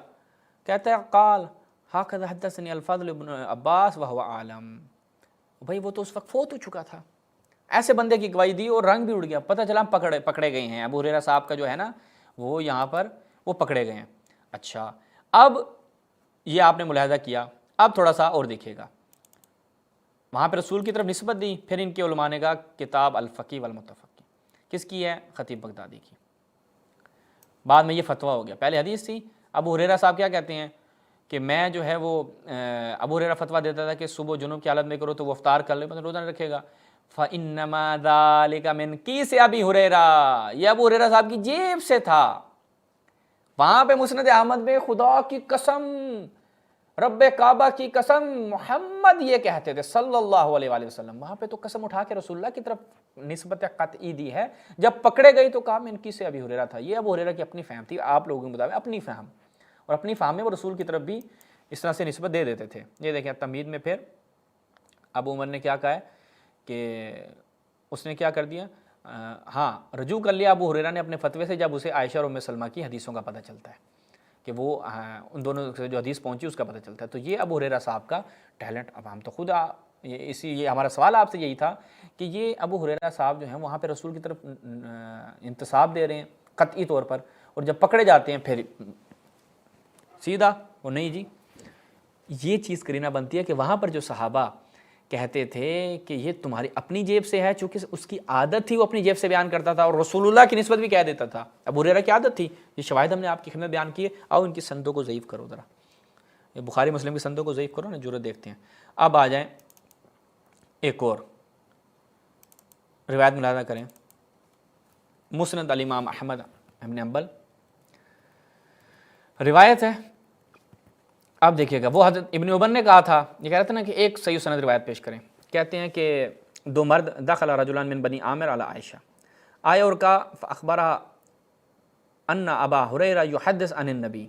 کہتا ہے قال هكذا حدثني الفضل بن عباس وهو عالم، بھائی وہ تو اس وقت فوت ہو چکا تھا، ایسے بندے کی گواہی دی اور رنگ بھی اڑ گیا، پتہ چلا پکڑے گئے ہیں، ابو ہریرہ صاحب کا جو ہے نا وہ یہاں پر وہ پکڑے گئے ہیں۔ اچھا، اب یہ آپ نے ملاحظہ کیا، اب تھوڑا سا اور دیکھیے گا، وہاں پہ رسول کی طرف نسبت دی، پھر ان کے علماء نے کہا کتاب الفقی والمتفقی، کس کی ہے؟ خطیب بغدادی کی۔ بعد میں یہ فتویٰ ہو گیا، پہلے حدیث تھی۔ ابو ہریرہ صاحب کیا کہتے ہیں کہ میں جو ہے وہ ابو ہریرہ فتویٰ دیتا تھا کہ صبح جنوب کی حالت میں کرو تو وہ افطار کر لے، مطلب روزہ نہیں رکھے گا۔ فَإِنَّمَا ذَلِكَ مِنْ كِيسِ ابی ہریرہ، یہ ابو ہریرہ صاحب کی جیب سے تھا۔ وہاں پہ مسند احمد میں خدا کی قسم، رب کعبہ کی قسم، محمد یہ کہتے تھے صلی اللہ علیہ وآلہ وسلم، وہاں پہ تو قسم اٹھا کے رسول اللہ کی طرف نسبت قطعی دی ہے۔ جب پکڑے گئی تو کہا من کیسے ابی ہریرہ تھا، یہ ابو ہریرہ کی اپنی فہم تھی، آپ لوگوں کے مطابق اپنی فہم، اور اپنی فہم میں وہ رسول کی طرف بھی اس طرح سے نسبت دے دیتے تھے۔ یہ دیکھیں تمہید میں پھر ابو عمر نے کیا کہا ہے کہ اس نے کیا کر دیا، ہاں رجوع کر لیا ابو ہریرہ نے اپنے فتوے سے، جب اسے عائشہ اور ام سلمہ کی حدیثوں کا پتہ چلتا ہے کہ وہ ان دونوں سے جو حدیث پہنچی اس کا پتہ چلتا ہے۔ تو یہ ابو ہریرہ صاحب کا ٹیلنٹ، اب ہم تو خود یہ ہمارا سوال آپ سے یہی تھا کہ یہ ابو ہریرہ صاحب جو ہیں وہاں پہ رسول کی طرف انتساب دے رہے ہیں قطعی طور پر، اور جب پکڑے جاتے ہیں پھر سیدھا وہ نہیں جی۔ یہ چیز کرینہ بنتی ہے کہ وہاں پر جو صحابہ کہتے تھے کہ یہ تمہاری اپنی جیب سے ہے، چونکہ اس کی عادت تھی وہ اپنی جیب سے بیان کرتا تھا، اور رسول اللہ کی نسبت بھی کہہ دیتا تھا، ابو ہریرہ کی عادت تھی۔ یہ شواہد ہم نے آپ کی خدمت بیان کی ہے، آؤ ان کی سندوں کو ضعیف کرو ذرا، یہ بخاری مسلم کی سندوں کو ضعیف کرو نا، جرت دیکھتے ہیں۔ اب آ جائیں ایک اور روایت ملاحظہ کریں، مسند الامام احمد بن حنبل روایت ہے۔ اب دیکھیے گا، وہ حضرت ابن عمر نے کہا تھا، یہ کہہ رہے تھے نا کہ ایک صحیح سند روایت پیش کریں، کہتے ہیں کہ دو مرد دخل رجلان من بنی عامر علی عائشہ، آئے اور کہا فاخبرہ ان ابا ہریرہ یحدث عن النبی،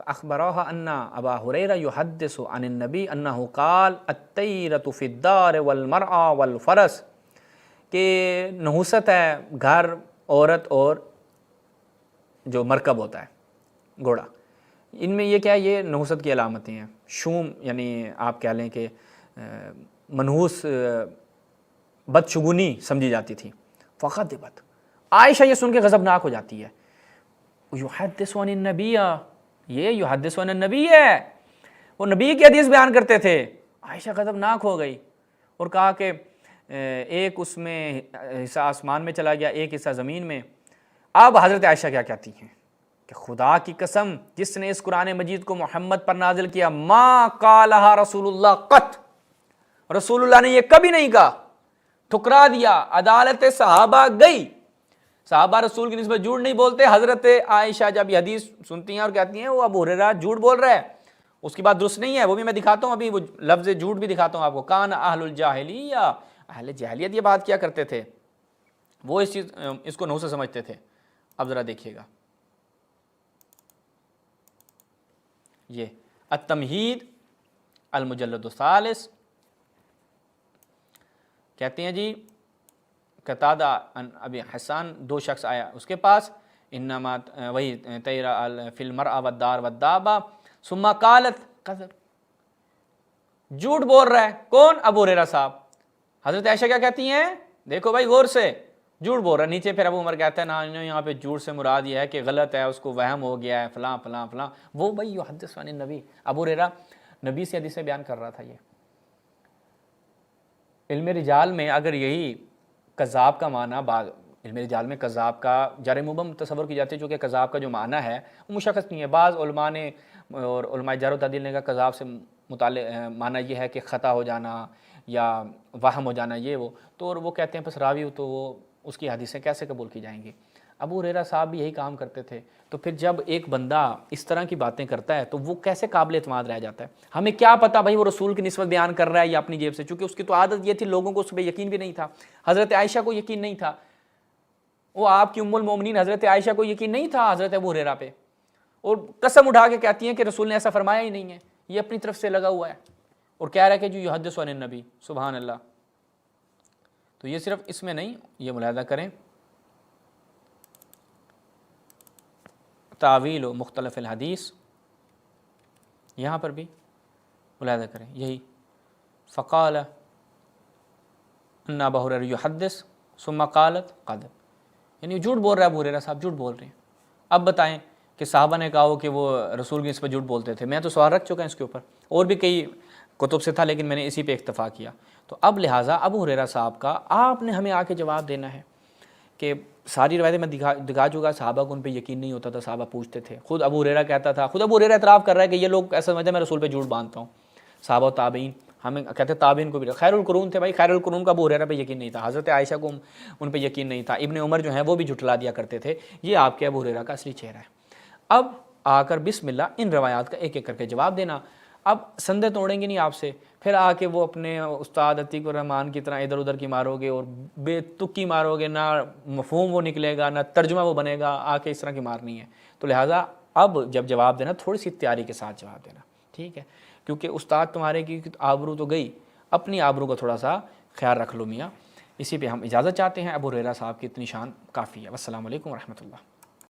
فاخبرہ ان ابا ہریرہ یحدث عن النبی انہ قال الطیرۃ فی الدار والمرأى والفرس، کہ نحوست ہے گھر، عورت اور جو مرکب ہوتا ہے گھوڑا، ان میں یہ کیا ہے، یہ نحوست کی علامتیں ہیں۔ شوم یعنی آپ کہہ لیں کہ منحوس بدشگونی سمجھی جاتی تھی۔ فغضبت، عائشہ یہ سن کے غضبناک ہو جاتی ہے، یحدث عن النبی، یہ یحدث عن النبی ہے، وہ نبی کی حدیث بیان کرتے تھے۔ عائشہ غضبناک ہو گئی اور کہا کہ ایک اس میں حصہ آسمان میں چلا گیا، ایک حصہ زمین میں۔ اب حضرت عائشہ کیا کہتی ہیں کہ خدا کی قسم جس نے اس قرآن مجید کو محمد پر نازل کیا، ما قالها رسول اللہ قط، رسول اللہ نے یہ کبھی نہیں کہا، ٹھکرا دیا، عدالت صحابہ گئی، صحابہ رسول کی نسبت جھوٹ نہیں بولتے۔ حضرت عائشہ جب یہ حدیث سنتی ہیں اور کہتی ہیں وہ ابو ہریرہ جھوٹ بول رہا ہے، اس کی بات درست نہیں ہے، وہ بھی میں دکھاتا ہوں، ابھی وہ لفظ جھوٹ بھی دکھاتا ہوں آپ کو۔ کان اہل الجاہلیہ، اہل جاہلیت یہ بات کیا کرتے تھے، وہ اس کو نحوست سمجھتے تھے۔ اب ذرا دیکھیے گا یہ التمہید المجلد الثالث، کہتے ہیں جی قتادہ ابی حسان، دو شخص آیا اس کے پاس، انما وہی تیرا فی المرأى والدار والدابہ، ثم قالت قذب، جھوٹ بول رہا ہے کون؟ ابو ہریرہ صاحب۔ حضرت عائشہ کیا کہتی ہیں، دیکھو بھائی غور سے، جھوٹ بول رہا ہے۔ نیچے پھر ابو عمر کہتا ہے نا یہاں پہ جھوٹ سے مراد یہ ہے کہ غلط ہے، اس کو وہم ہو گیا ہے، فلاں فلاں فلاں، وہ بھائی یحدث عن النبی، ابو ہریرہ نبی سے حدیثیں بیان کر رہا تھا۔ یہ علم رجال میں اگر یہی کذاب کا معنی، بعض علم رجال میں کذاب کا جر مبہم تصور کی جاتی ہے، چونکہ کذاب کا جو معنی ہے وہ مشخص نہیں ہے۔ بعض علماء نے اور علماء جرح و تعدیل نے کہا کذاب سے متعلق معنی یہ ہے کہ خطا ہو جانا، یا وہم ہو جانا یہ وہ، تو اور وہ کہتے ہیں بس راوی تو وہ اس کی حدیثیں کیسے قبول کی جائیں گی۔ ابو ہریرہ صاحب بھی یہی کام کرتے تھے، تو پھر جب ایک بندہ اس طرح کی باتیں کرتا ہے تو وہ کیسے قابل اعتماد رہ جاتا ہے؟ ہمیں کیا پتہ بھائی وہ رسول کی نسبت بیان کر رہا ہے یا اپنی جیب سے، چونکہ اس کی تو عادت یہ تھی، لوگوں کو اس پہ یقین بھی نہیں تھا۔ حضرت عائشہ کو یقین نہیں تھا، وہ آپ کی ام المومنین حضرت عائشہ کو یقین نہیں تھا حضرت ابو ہریرہ پہ، اور قسم اٹھا کے کہتی ہیں کہ رسول نے ایسا فرمایا ہی نہیں ہے، یہ اپنی طرف سے لگا ہوا ہے اور کہہ رہا ہے کہ جو یحدث عن النبی، سبحان اللہ۔ تو یہ صرف اس میں نہیں، یہ ملاحظہ کریں تعویل و مختلف الحدیث، یہاں پر بھی ملاحظہ کریں یہی فقال ان ابا ہریرہ یحدث ثم قالت قد، یعنی جھوٹ بول رہا ہے ابو ہریرہ صاحب، جھوٹ بول رہے ہیں۔ اب بتائیں کہ صحابہ نے کہا ہو کہ وہ رسول کی اس پہ جھوٹ بولتے تھے، میں تو سوال رکھ چکا ہوں اس کے اوپر، اور بھی کئی کتب سے تھا لیکن میں نے اسی پہ اکتفا کیا۔ تو اب لہٰذا ابو ہریرہ صاحب کا آپ نے ہمیں آ کے جواب دینا ہے کہ ساری روایتیں میں دکھا چکا، صحابہ کو ان پہ یقین نہیں ہوتا تھا، صحابہ پوچھتے تھے، خود ابو ہریرہ کہتا تھا، خود ابو ہریرہ اعتراف کر رہا ہے کہ یہ لوگ ایسا سمجھتے ہیں میں رسول پہ جھوٹ باندھتا ہوں، صحابہ و تابعین، ہمیں کہتے ہیں تابعین کو بھی، خیر القرون تھے بھائی، خیر القرون کا ابو ہریرہ پہ یقین نہیں تھا، حضرت عائشہ کو ان پہ یقین نہیں تھا، ابن عمر جو ہیں وہ بھی جھٹلا دیا کرتے تھے، یہ آپ کے ابو ہریرہ کا اصلی چہرہ ہے۔ اب آ کر بسم اللہ ان روایات کا ایک ایک کر کے جواب دینا۔ اب سندیں توڑیں گے نہیں آپ سے، پھر آ کے وہ اپنے استاد عتیق الرحمان کی طرح ادھر ادھر کی مارو گے اور بے تکی مارو گے، نہ مفہوم وہ نکلے گا نہ ترجمہ وہ بنے گا، آ کے اس طرح کی مارنی ہے۔ تو لہٰذا اب جب جواب دینا تھوڑی سی تیاری کے ساتھ جواب دینا، ٹھیک ہے، کیونکہ استاد تمہارے کی آبرو تو گئی، اپنی آبرو کا تھوڑا سا خیال رکھ لو میاں۔ اسی پہ ہم اجازت چاہتے ہیں، ابو ہریرہ صاحب کی اتنی شان کافی ہے۔ والسلام علیکم ورحمۃ اللہ۔